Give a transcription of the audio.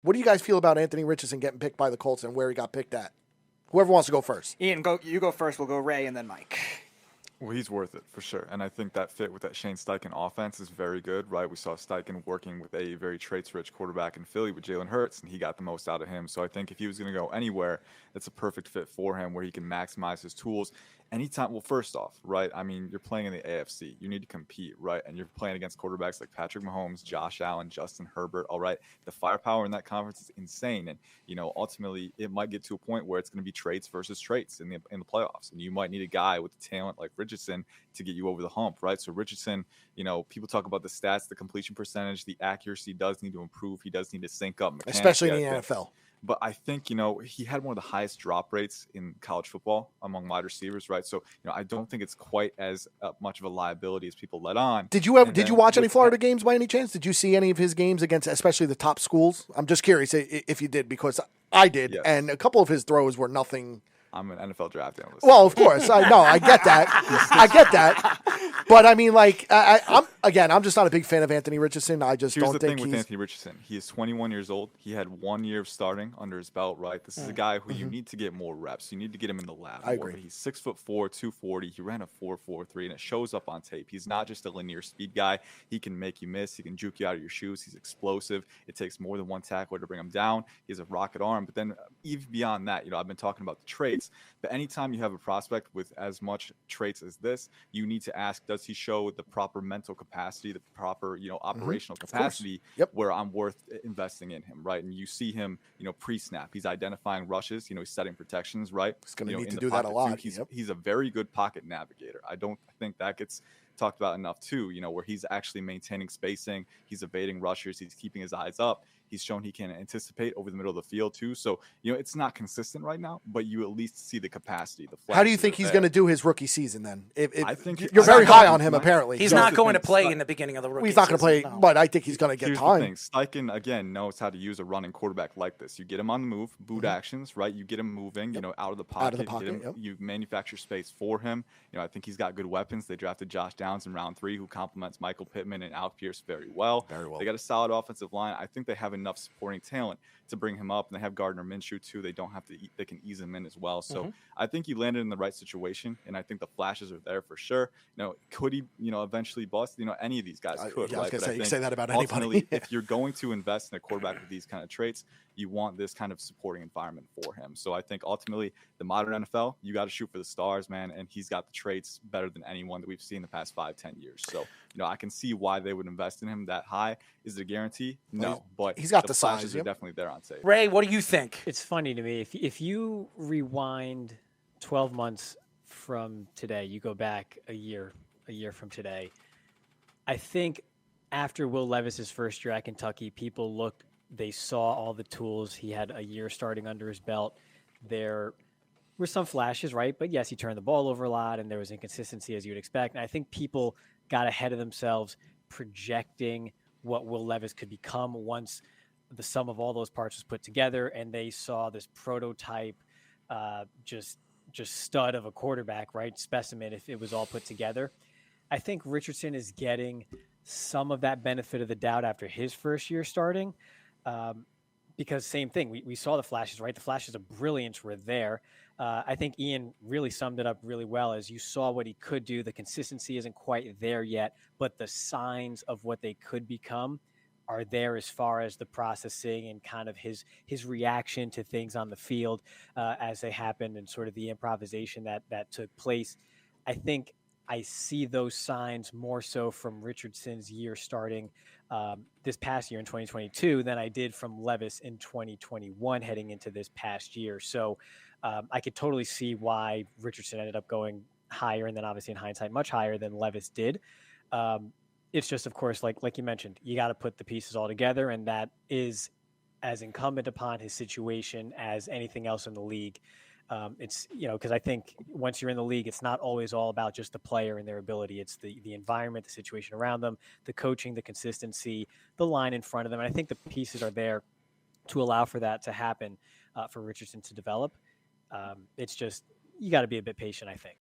What do you guys feel about Anthony Richardson getting picked by the Colts and where he got picked at? Whoever wants to go first. Ian, you go first. We'll go Ray and then Mike. Well, he's worth it for sure. And I think that fit with that Shane Steichen offense is very good, right? We saw Steichen working with a very traits-rich quarterback in Philly with Jalen Hurts, and he got the most out of him. So I think if he was going to go anywhere, that's a perfect fit for him where he can maximize his tools. Anytime, well, first off, right, I mean, you're playing in the AFC. You need to compete, right? And you're playing against quarterbacks like Patrick Mahomes, Josh Allen, Justin Herbert, all right? The firepower in that conference is insane. And, ultimately, it might get to a point where it's going to be traits versus traits in the playoffs. And you might need a guy with talent like Richardson to get you over the hump, right? So Richardson, people talk about the stats, the completion percentage, the accuracy does need to improve. He does need to sync up especially in the NFL. But I think, he had one of the highest drop rates in college football among wide receivers, right? So, I don't think it's quite as much of a liability as people let on. Did you watch any Florida games by any chance? Did you see any of his games against especially the top schools? I'm just curious if you did, because I did. Yes. And a couple of his throws were nothing. I'm an NFL draft analyst. Well, of course. I get that. I get that. But I mean, I'm just not a big fan of Anthony Richardson. I just don't think Here's the thing with Anthony Richardson. He is 21 years old. He had 1 year of starting under his belt, right? This is a guy who you need to get more reps. You need to get him in the lab. I agree. He's 6'4", 240. He ran a 4.43, and it shows up on tape. He's not just a linear speed guy. He can make you miss. He can juke you out of your shoes. He's explosive. It takes more than one tackler to bring him down. He has a rocket arm. But then even beyond that, I've been talking about the traits. But anytime you have a prospect with as much traits as this, you need to ask, does he show the proper mental capacity, the proper, operational capacity where I'm worth investing in him, right? And you see him, pre-snap. He's identifying rushes. He's setting protections, right? He's going to need to do that a lot. He's a very good pocket navigator. I don't think that gets talked about enough too, where he's actually maintaining spacing. He's evading rushers. He's keeping his eyes up. He's shown he can anticipate over the middle of the field too. So, it's not consistent right now, but you at least see the capacity. How do you think he's going to do his rookie season then? I think you're very high on him, apparently. He's not going to play in the beginning of the rookie season. He's not going to play, but I think he's going to get time. Here's the thing. Steichen, again, knows how to use a running quarterback like this. You get him on the move, boot actions, right? You get him moving, out of the pocket. You manufacture space for him. I think he's got good weapons. They drafted Josh Downs in round 3, who complements Michael Pittman and Alec Pierce very well. They got a solid offensive line. I think they have enough supporting talent to bring him up, and they have Gardner Minshew too. They don't have to they can ease him in as well. So I think he landed in the right situation, and I think the flashes are there for sure. Could he eventually bust? Any of these guys could. Yeah, right? I was you say that about anybody. If you're going to invest in a quarterback with these kind of traits, you want this kind of supporting environment for him. So I think ultimately the modern NFL, you got to shoot for the stars, man, and he's got the traits better than anyone that we've seen in the past 5-10 years. So I can see why they would invest in him that high. Is it a guarantee? No, but he's got the flashes size. Are definitely there on tape. Ray, what do you think? It's funny to me. If you rewind 12 months from today, you go back a year from today, I think after Will Levis's first year at Kentucky, people they saw all the tools. He had a year starting under his belt. There were some flashes, right? But yes, he turned the ball over a lot, and there was inconsistency, as you would expect. And I think people got ahead of themselves projecting what Will Levis could become once the sum of all those parts was put together, and they saw this prototype, just stud of a quarterback, right? Specimen, if it was all put together. I think Richardson is getting some of that benefit of the doubt after his first year starting, because same thing, we saw the flashes, right? The flashes of brilliance were there. I think Ian really summed it up really well as you saw what he could do. The consistency isn't quite there yet, but the signs of what they could become are there as far as the processing and kind of his reaction to things on the field as they happened and sort of the improvisation that took place. I think I see those signs more so from Richardson's year starting this past year in 2022 than I did from Levis in 2021 heading into this past year. So I could totally see why Richardson ended up going higher, and then obviously in hindsight much higher than Levis did. It's just, of course, like you mentioned, you got to put the pieces all together, and that is as incumbent upon his situation as anything else in the league. It's, because I think once you're in the league, it's not always all about just the player and their ability. It's the environment, the situation around them, the coaching, the consistency, the line in front of them. And I think the pieces are there to allow for that to happen, for Richardson to develop. It's just, you got to be a bit patient, I think.